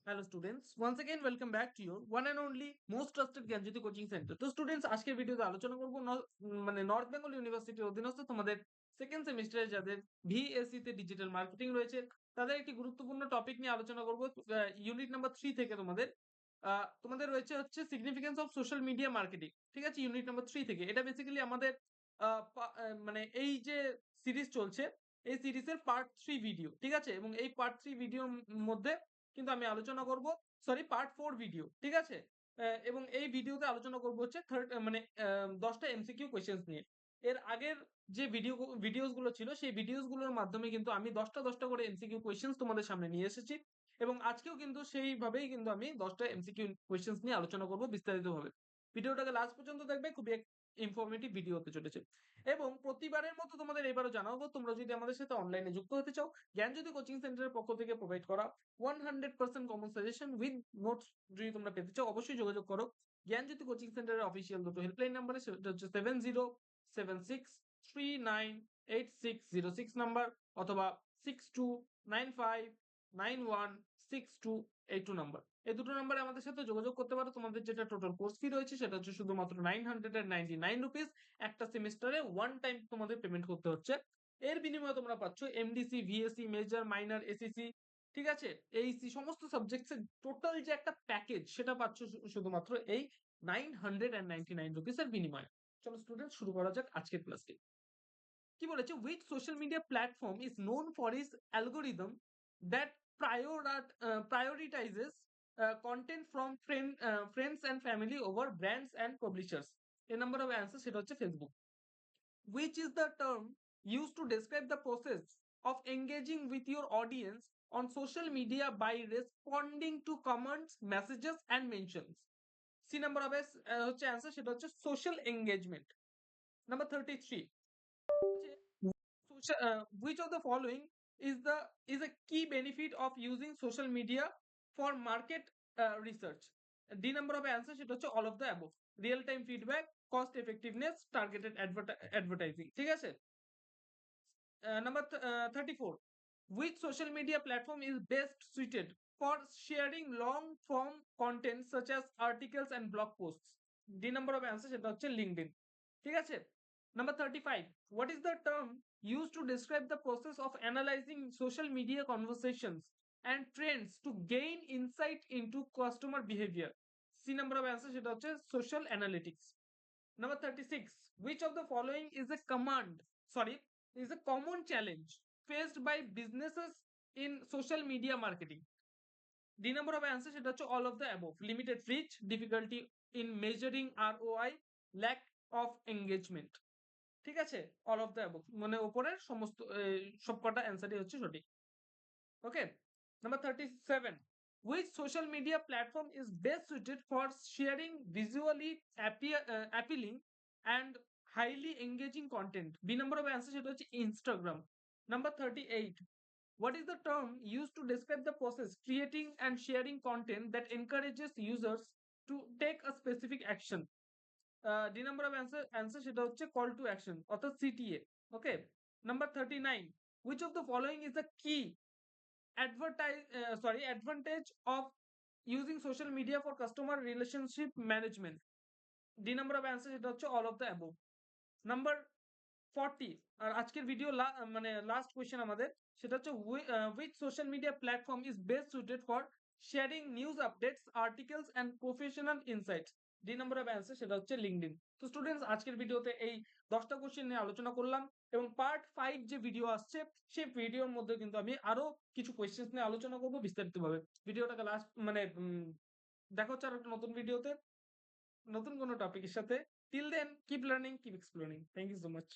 Hello students, once again welcome back to your one and only most trusted Gyanjyoti coaching centre. তো students, আজকের ভিডিওতে আলোচনা করব north Bengal ইউনিভার্সিটির অধীনস্থ তোমাদের সেকেন্ড সেমিস্টারে যাদের ভিএসসি তে ডিজিটাল মার্কেটিং রয়েছে তাদের একটি গুরুত্বপূর্ণ টপিক নিয়ে আলোচনা করব। ইউনিট নাম্বার 3 থেকে তোমাদের রয়েছে হচ্ছে significance of social media marketing. ঠিক আছে, ইউনিট নাম্বার 3 থেকে। এটা বেসিক্যালি আমাদের মানে এই যে সিরিজ চলছে, এই সিরিজের পার্ট 3 ভিডিও। ঠিক আছে, এবং এই পার্ট 3 ভিডিওর মধ্যে কিন্তু আমি আলোচনা করব, সরি পার্ট 4 ভিডিও। ঠিক আছে, এবং এই ভিডিওতে আলোচনা করব হচ্ছে 10টা এমসিকিউ কোয়েশ্চেন্স নিয়ে। এর আগের যে ভিডিওস গুলো ছিল সেই ভিডিওস গুলোর মাধ্যমে কিন্তু আমি 10টা করে এমসিকিউ কোয়েশ্চেন্স তোমাদের সামনে নিয়ে এসেছি, এবং আজকেও কিন্তু সেইভাবেই কিন্তু আমি 10টা এমসিকিউ কোয়েশ্চেন্স নিয়ে আলোচনা করব বিস্তারিতভাবে। ভিডিওটাকে লাস্ট পর্যন্ত দেখবে, খুবই ইনফরমেটিভ ভিডিও হতে চলেছে। এবং প্রতিবারের মতো তোমাদের এবারও জানাবো, তোমরা যদি আমাদের সাথে অনলাইনে যুক্ত হতে চাও, জ্ঞানজ্যোতি কোচিং সেন্টারের পক্ষ থেকে প্রোভাইড করা 100% কমন সাজেশন উইথ নোটস যদি তোমরা পেতে চাও, অবশ্যই যোগাযোগ করো জ্ঞানজ্যোতি কোচিং সেন্টারের অফিসিয়াল দুটো হেল্পলাইন নাম্বারে। সেটা হচ্ছে 7076398606 নাম্বার, অথবা 6295916282 নাম্বার। এই দুটো নাম্বারে আমাদের সাথে যোগাযোগ করতে পারো। তোমাদের যেটা টোটাল কোর্স ফি রয়েছে সেটা হচ্ছে শুধুমাত্র 999 রুপিস। একটা সেমিস্টারে ওয়ান টাইম তোমাদের পেমেন্ট করতে হচ্ছে। এর বিনিময়ে তোমরা পাচ্ছ MDC, VSC, major, minor, ACC, ঠিক আছে, এইসি সমস্ত সাবজেক্টসের টোটাল যে একটা প্যাকেজ সেটা পাচ্ছ শুধুমাত্র এই 999 রুপিসের বিনিময়ে। চলো স্টুডেন্ট, শুরু করা যাক আজকের ক্লাসটি। কি বলেছে, which social media platform is known for is algorithm that prioritizes content from friends and family over brands and publishers? A number of answers, সেটা হচ্ছে Facebook. Which is the term used to describe the process of engaging with your audience on social media by responding to comments, messages and mentions? C number of হচ্ছে answer, সেটা হচ্ছে social engagement. Number 33, which of the following is a key benefit of using social media for market research? D number of answer, সেটা হচ্ছে all of the above. Real time feedback, cost effectiveness, targeted advertising. ঠিক আছে, number 34, which social media platform is best suited for sharing long form content such as articles and blog posts? D number of answer, সেটা হচ্ছে LinkedIn. ঠিক আছে, number 35, what is the term used to describe the process of analyzing social media conversations and trends to gain insight into customer behavior? C number of answer, সেটা হচ্ছে social analytics. Number 36, which of the following is a common challenge faced by businesses in social media marketing? D number of answer, সেটা হচ্ছে all of the above. Limited reach, difficulty in measuring ROI, lack of engagement. ঠিক আছে, all of the above মানে উপরের সমস্ত সবকটা অ্যান্সারই হচ্ছে সঠিক। ওকে, number 37, which social media platform is best suited for sharing visually appealing and highly engaging content? B number of answer, সেটা হচ্ছে Instagram. Number 38, what is the term used to describe the process creating and sharing content that encourages users to take a specific action? D number of answer, সেটা হচ্ছে call to action অর্থাৎ CTA. Okay, number 39, which of the following is the key advantage of using social media for customer relationship management? D number of answer, সেটা হচ্ছে all of the above. Number 40, আর আজকের video মানে last question আমাদের, সেটা হচ্ছে which social media platform is best suited for sharing news updates, articles and professional insights? D number of answer, সেটা হচ্ছে LinkedIn. তো স্টুডেন্টস, আজকের ভিডিওতে এই 10টা কোশ্চেন নিয়ে আলোচনা করলাম, এবং পার্ট 5 যে ভিডিও আসছে সেই ভিডিওর মধ্যে কিন্তু আমি আরো কিছু কোয়েশ্চেন নিয়ে আলোচনা করব বিস্তারিতভাবে। ভিডিওটাকে লাস্ট মানে দেখা হচ্ছে আর একটা নতুন ভিডিওতে নতুন কোনো টপিকের সাথে। Till then, keep learning, keep exploring. Thank you so much.